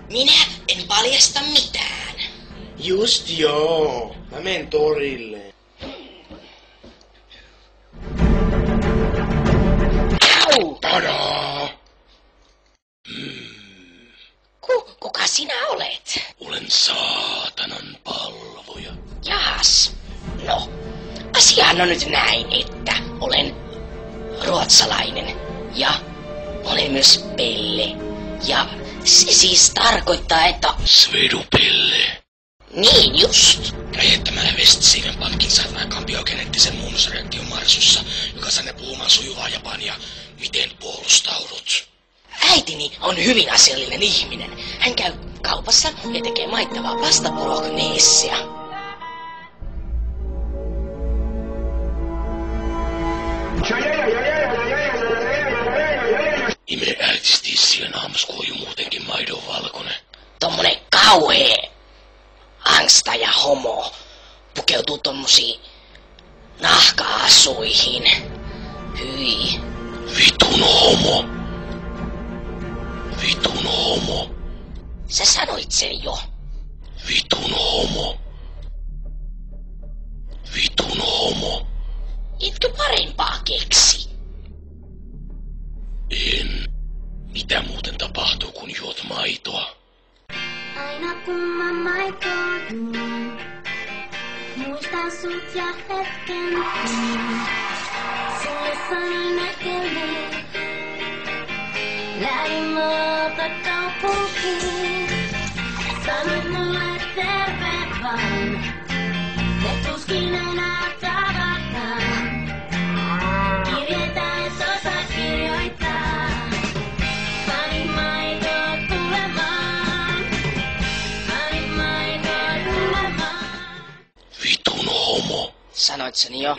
Minä en paljasta mitään. Just joo. Mä menen torille. Au! Tadaa! Kuka sinä olet? Olen saatanan palvoja. Jaas. No, asiahan on nyt näin, että olen ruotsalainen ja olen myös Pelle. Ja se siis tarkoittaa, että... Svedupelle. Niin just. Räjättämällä Westsiven pankin saat aikaan biogeneettisen muunnosreaktion Marsussa, joka saa ne puhumaan sujuvaa japania. Miten puolustaudut? Äitini on hyvin asiallinen ihminen. Hän käy kaupassa ja tekee maittavaa pasta bolognesea. Ime äitisti siellä naamassa, kun on jo muutenkin maidon valkoinen. Tommonen kauhee angsta ja homo pukeutuu tommosiin nahka-asuihin. Hyi. Vitun homo. Vitun homo. Sä sanoit sen jo. Vitun homo. Vitun homo. Etkö parempaa keksi? En. Mitä muuten tapahtuu, kun juot maitoa? Aina kun mä maitoa juon, muistan sut ja hetken tuon. Sulle sain näkemään, lähdin muuta kaupunkiin. Sanoit mulle terve vain, et tuskin enää tavataan. Kirjeitä et osaa kirjoittaa, panin maitoa tulemaan. Panin maitoa tulemaan. Vitun homo. Sanoit sen jo.